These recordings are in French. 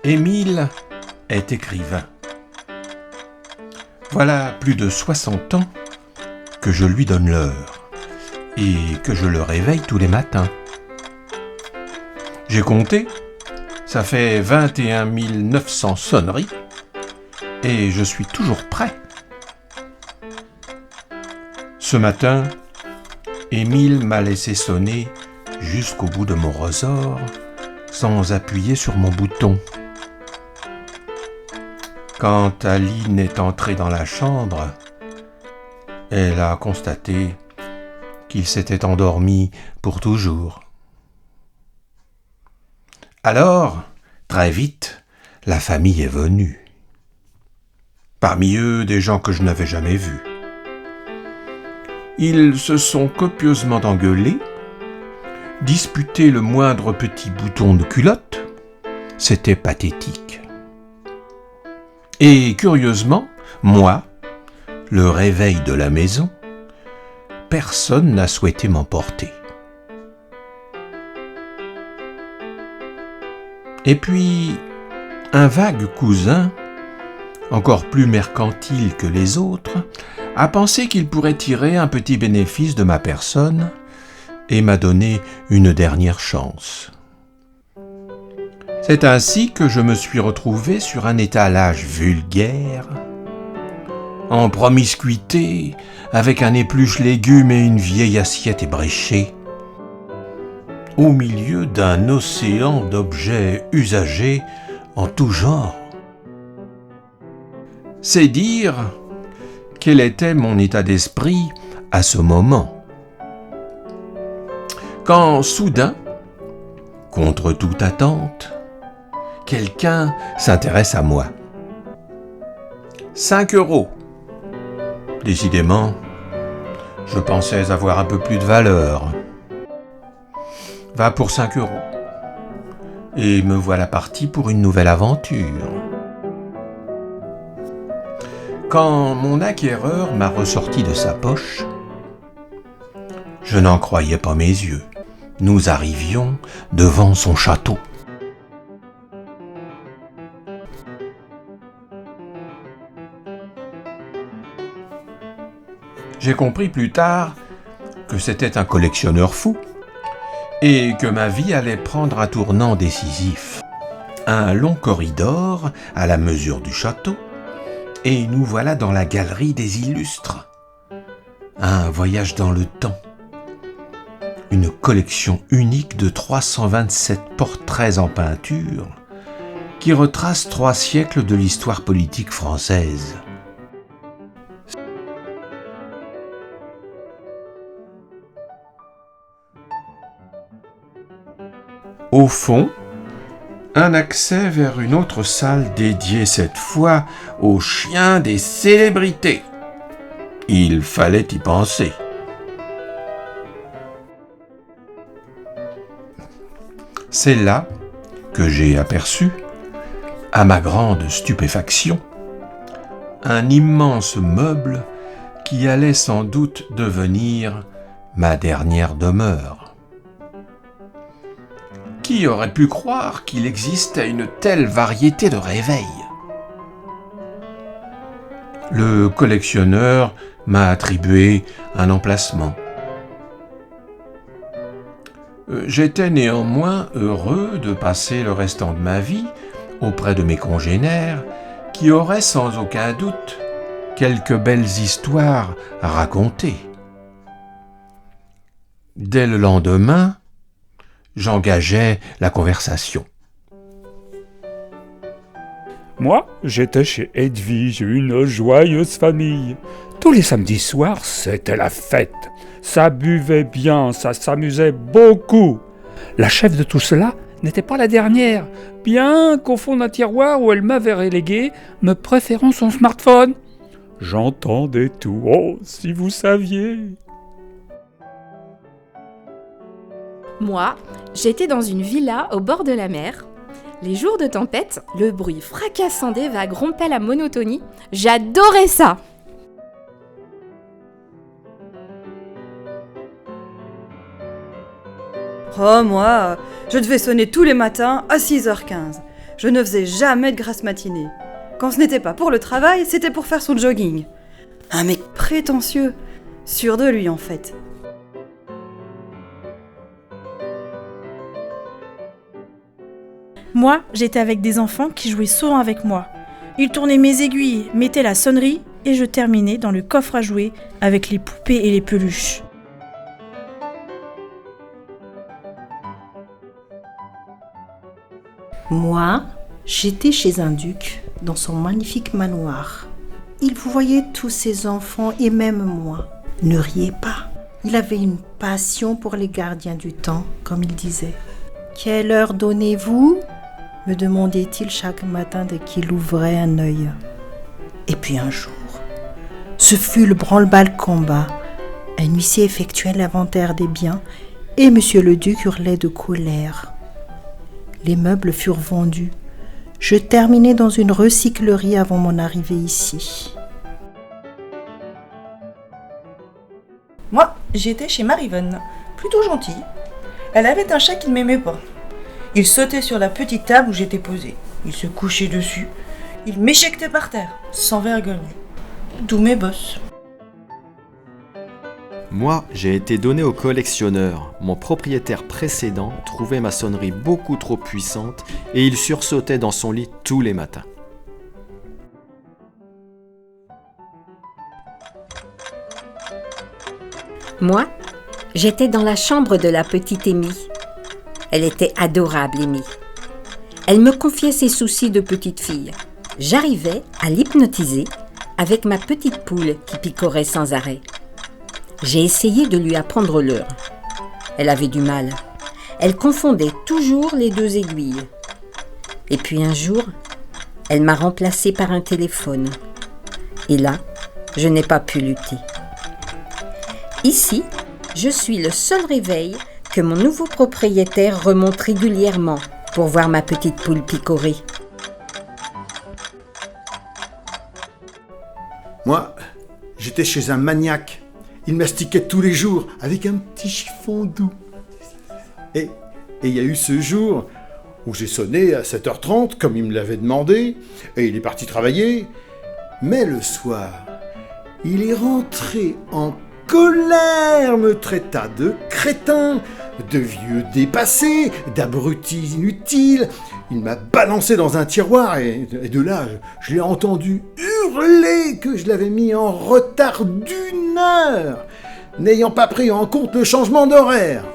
Émile est écrivain. Voilà plus de 60 ans que je lui donne l'heure et que je le réveille tous les matins. J'ai compté, ça fait 21 900 sonneries et je suis toujours prêt. Ce matin, Émile m'a laissé sonner jusqu'au bout de mon ressort sans appuyer sur mon bouton. Quand Aline est entrée dans la chambre, elle a constaté qu'il s'était endormi pour toujours. Alors, très vite, la famille est venue. Parmi eux, des gens que je n'avais jamais vus. Ils se sont copieusement engueulés, disputé le moindre petit bouton de culotte. C'était pathétique. Et curieusement, moi, le réveil de la maison, personne n'a souhaité m'emporter. Et puis, un vague cousin, encore plus mercantile que les autres, a pensé qu'il pourrait tirer un petit bénéfice de ma personne et m'a donné une dernière chance. C'est ainsi que je me suis retrouvé sur un étalage vulgaire, en promiscuité, avec un épluche légumes et une vieille assiette ébréchée, au milieu d'un océan d'objets usagés en tout genre. C'est dire quel était mon état d'esprit à ce moment. Quand soudain, contre toute attente, quelqu'un s'intéresse à moi. 5 €. Décidément, je pensais avoir un peu plus de valeur. Va pour 5 €. Et me voilà parti pour une nouvelle aventure. Quand mon acquéreur m'a ressorti de sa poche, je n'en croyais pas mes yeux. Nous arrivions devant son château. J'ai compris plus tard que c'était un collectionneur fou et que ma vie allait prendre un tournant décisif. Un long corridor à la mesure du château et nous voilà dans la galerie des illustres. Un voyage dans le temps. Une collection unique de 327 portraits en peinture qui retrace 3 siècles de l'histoire politique française. Au fond, un accès vers une autre salle dédiée cette fois aux chiens des célébrités. Il fallait y penser. C'est là que j'ai aperçu, à ma grande stupéfaction, un immense meuble qui allait sans doute devenir ma dernière demeure. Qui aurait pu croire qu'il existait une telle variété de réveils ? Le collectionneur m'a attribué un emplacement. J'étais néanmoins heureux de passer le restant de ma vie auprès de mes congénères qui auraient sans aucun doute quelques belles histoires à raconter. Dès le lendemain, j'engageais la conversation. Moi, j'étais chez Edwige, une joyeuse famille. Tous les samedis soirs, c'était la fête. Ça buvait bien, ça s'amusait beaucoup. La chef de tout cela n'était pas la dernière, bien qu'au fond d'un tiroir où elle m'avait relégué, me préférant son smartphone. J'entendais tout. Oh, si vous saviez. Moi, j'étais dans une villa au bord de la mer. Les jours de tempête, le bruit fracassant des vagues rompait la monotonie. J'adorais ça! Oh, moi, je devais sonner tous les matins à 6h15. Je ne faisais jamais de grasse matinée. Quand ce n'était pas pour le travail, c'était pour faire son jogging. Un mec prétentieux, sûr de lui en fait. Moi, j'étais avec des enfants qui jouaient souvent avec moi. Ils tournaient mes aiguilles, mettaient la sonnerie et je terminais dans le coffre à jouets avec les poupées et les peluches. Moi, j'étais chez un duc dans son magnifique manoir. Il voyait tous ses enfants et même moi. Ne riez pas. Il avait une passion pour les gardiens du temps, comme il disait. « Quelle heure donnez-vous » me demandait-il chaque matin dès qu'il ouvrait un œil. Et puis un jour, ce fut le branle-bas combat. Un huissier effectuait l'inventaire des biens et monsieur le duc hurlait de colère. Les meubles furent vendus. Je terminais dans une recyclerie avant mon arrivée ici. Moi, j'étais chez Marivonne, plutôt gentille. Elle avait un chat qui ne m'aimait pas. Il sautait sur la petite table où j'étais posée. Il se couchait dessus. Il m'éjectait par terre, sans vergogne. D'où mes bosses. Moi, j'ai été donné au collectionneur. Mon propriétaire précédent trouvait ma sonnerie beaucoup trop puissante et il sursautait dans son lit tous les matins. Moi, j'étais dans la chambre de la petite Amy. Elle était adorable, Amy. Elle me confiait ses soucis de petite fille. J'arrivais à l'hypnotiser avec ma petite poule qui picorait sans arrêt. J'ai essayé de lui apprendre l'heure. Elle avait du mal. Elle confondait toujours les deux aiguilles. Et puis un jour, elle m'a remplacée par un téléphone. Et là, je n'ai pas pu lutter. Ici, je suis le seul réveil que mon nouveau propriétaire remonte régulièrement pour voir ma petite poule picorer. Moi, j'étais chez un maniaque. Il mastiquait tous les jours avec un petit chiffon doux. Et il y a eu ce jour où j'ai sonné à 7h30 comme il me l'avait demandé et il est parti travailler. Mais le soir, il est rentré en colère, me traita de crétin, de vieux dépassé, d'abruti inutile. Il m'a balancé dans un tiroir et de là, je l'ai entendu hurler que je l'avais mis en retard d'1 heure, n'ayant pas pris en compte le changement d'horaire.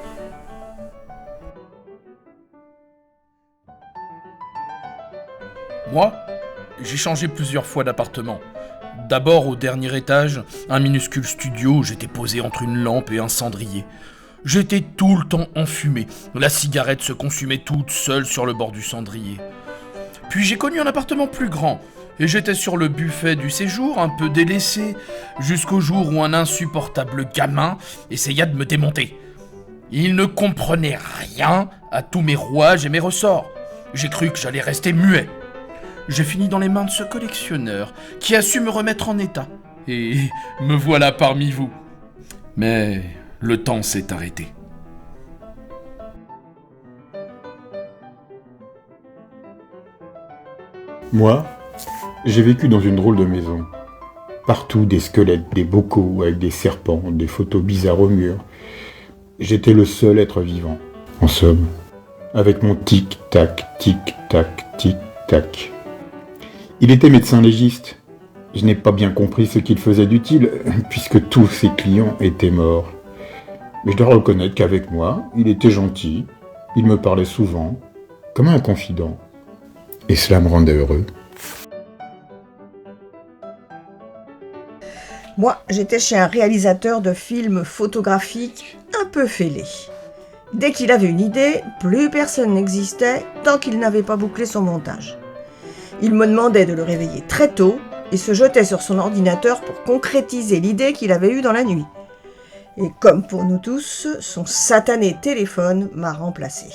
Moi, j'ai changé plusieurs fois d'appartement. D'abord au dernier étage, un minuscule studio où j'étais posé entre une lampe et un cendrier. J'étais tout le temps enfumé. La cigarette se consumait toute seule sur le bord du cendrier. Puis j'ai connu un appartement plus grand, et j'étais sur le buffet du séjour, un peu délaissé, jusqu'au jour où un insupportable gamin essaya de me démonter. Il ne comprenait rien à tous mes rouages et mes ressorts. J'ai cru que j'allais rester muet. J'ai fini dans les mains de ce collectionneur qui a su me remettre en état. Et me voilà parmi vous. Mais le temps s'est arrêté. Moi, j'ai vécu dans une drôle de maison. Partout des squelettes, des bocaux avec des serpents, des photos bizarres au mur. J'étais le seul être vivant, en somme, avec mon tic-tac, tic-tac, tic-tac. Il était médecin légiste. Je n'ai pas bien compris ce qu'il faisait d'utile, puisque tous ses clients étaient morts. Mais je dois reconnaître qu'avec moi, il était gentil, il me parlait souvent, comme un confident. Et cela me rendait heureux. Moi, j'étais chez un réalisateur de films photographiques un peu fêlé. Dès qu'il avait une idée, plus personne n'existait tant qu'il n'avait pas bouclé son montage. Il me demandait de le réveiller très tôt et se jetait sur son ordinateur pour concrétiser l'idée qu'il avait eue dans la nuit. Et comme pour nous tous, son satané téléphone m'a remplacé.